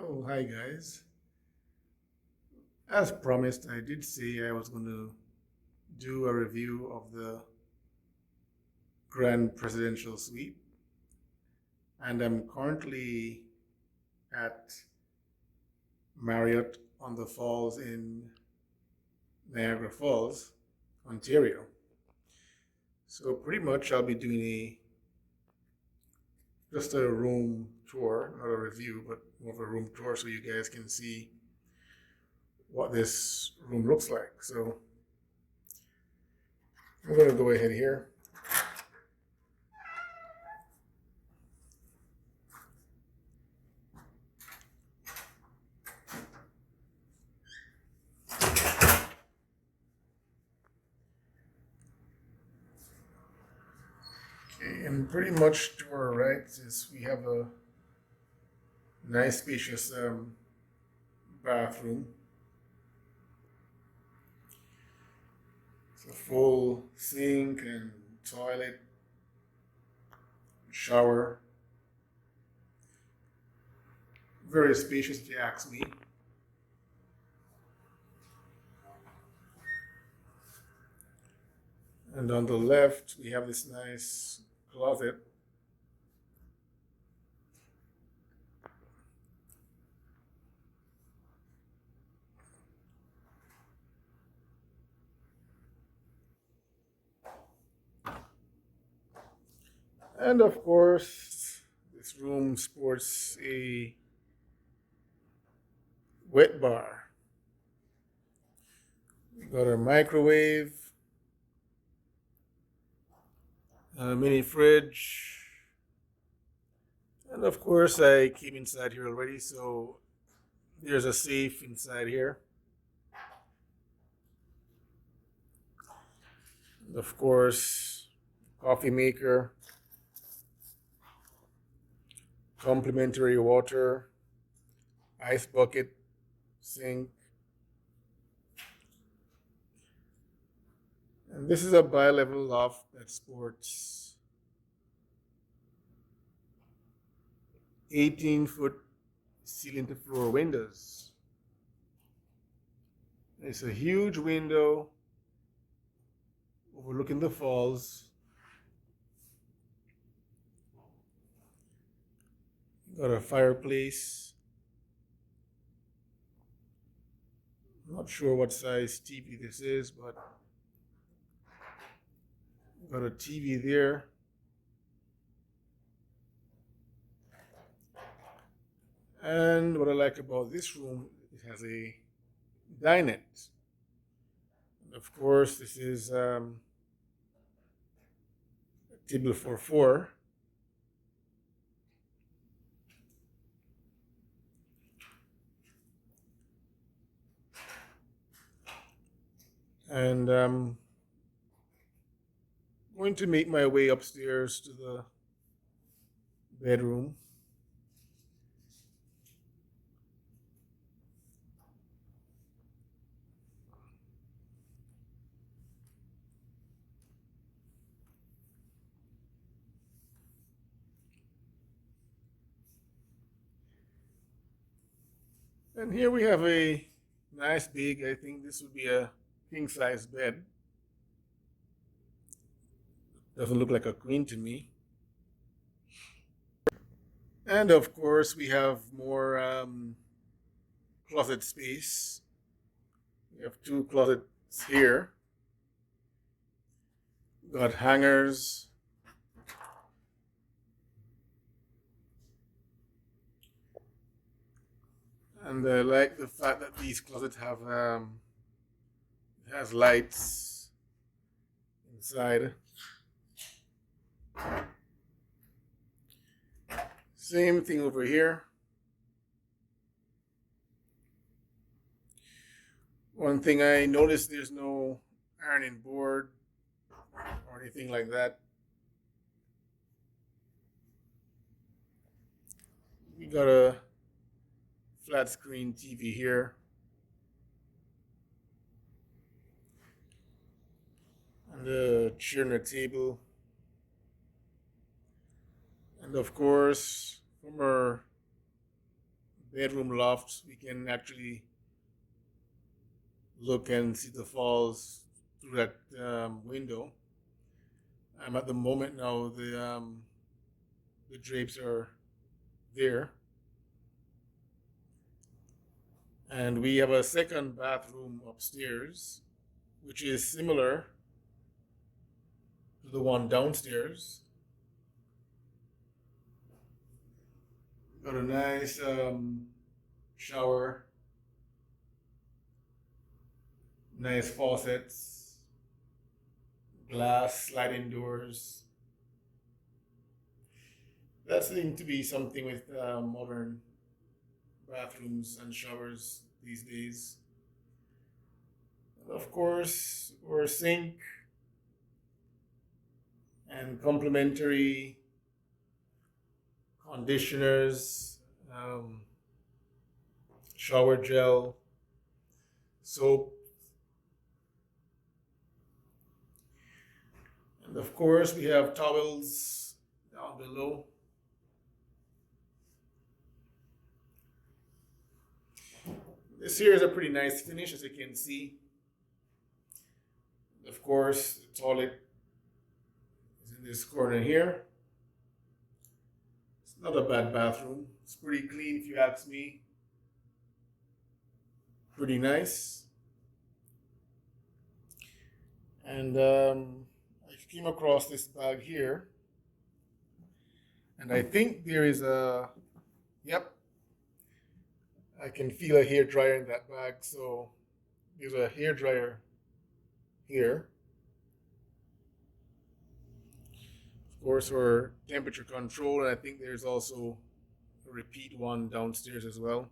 Oh, hi guys. As promised, I did say I was going to do a review of the Grand Presidential Suite, and I'm currently at Marriott on the Falls in Niagara Falls, Ontario. So pretty much I'll be doing a just a room tour, not a review, but more of a room tour so you guys can see what this room looks like. So I'm going to go ahead here. Okay, and pretty much to our right is we have a nice spacious bathroom. It's a full sink and toilet, shower. Very spacious if you ask me. And on the left we have this nice closet. And of course, this room sports a wet bar. We got our microwave, a mini fridge, and of course, I came inside here already, so there's a safe inside here. And of course, coffee maker, complimentary water, ice bucket, sink. And this is a bi-level loft that sports 18-foot ceiling to floor windows. It's a huge window overlooking the falls. Got a fireplace. Not sure what size TV this is, but got a TV there. And what I like about this room, it has a dinette. Of course, this is a table for four. And I'm going to make my way upstairs to the bedroom. And here we have a nice big, I think this would be a king size bed. Doesn't look like a queen to me. And of course, we have more closet space. We have two closets here. Got hangers. And I like the fact that these closets have it has lights inside. Same thing over here. One thing I noticed, there's no ironing board or anything like that. We got a flat screen TV here. And a chair and a table. And of course, from our bedroom loft, we can actually look and see the falls through that window. At the moment now, the drapes are there, and we have a second bathroom upstairs, which is similar to the one downstairs. Got a nice shower, nice faucets, glass sliding doors. That seems to be something with modern bathrooms and showers these days. And of course, our sink and complementary conditioners, shower gel, soap, and of course we have towels down below. This here is a pretty nice finish, as you can see. Of course, the toilet is in this corner here. It's not a bad bathroom. It's pretty clean, if you ask me. Pretty nice. And I came across this bag here, and I think there is a, yep, I can feel a hair dryer in that bag. So there's a hair dryer here. Of course, for temperature control, and I think there's also a repeat one downstairs as well.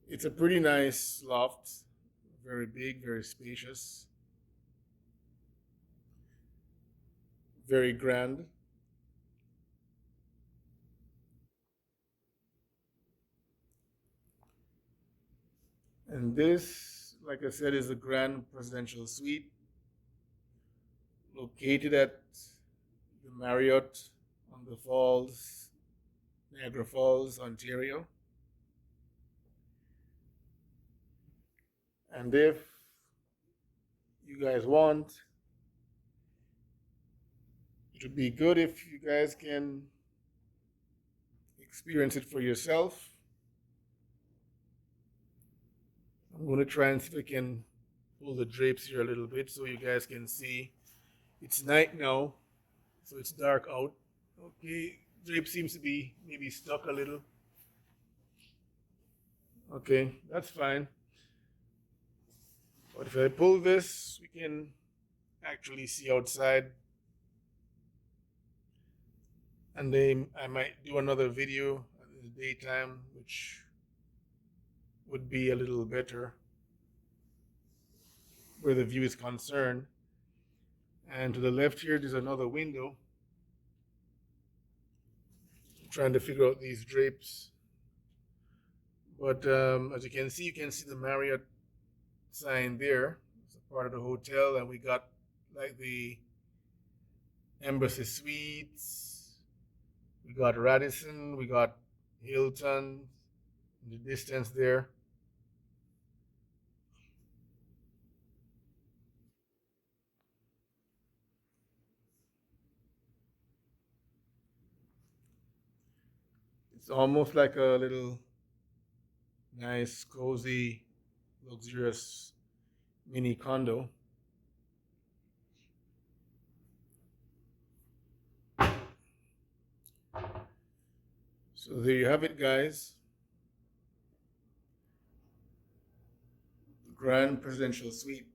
It's a pretty nice loft, very big, very spacious, very grand. And this, like I said, is a grand presidential suite located at the Marriott on the Falls, Niagara Falls, Ontario. And if you guys want, it would be good if you guys can experience it for yourself. I'm going to try and see if I can pull the drapes here a little bit so you guys can see. It's night now, so it's dark out. Okay, drape seems to be maybe stuck a little. Okay, that's fine. But if I pull this, we can actually see outside. And then I might do another video in the daytime, which would be a little better where the view is concerned. And to the left here, there's another window. I'm trying to figure out these drapes. But as you can see the Marriott sign there. It's a part of the hotel, and we got like the Embassy Suites. We got Radisson. We got Hilton in the distance there. It's almost like a little nice, cozy, luxurious mini condo. So there you have it, guys. The Grand Presidential Suite.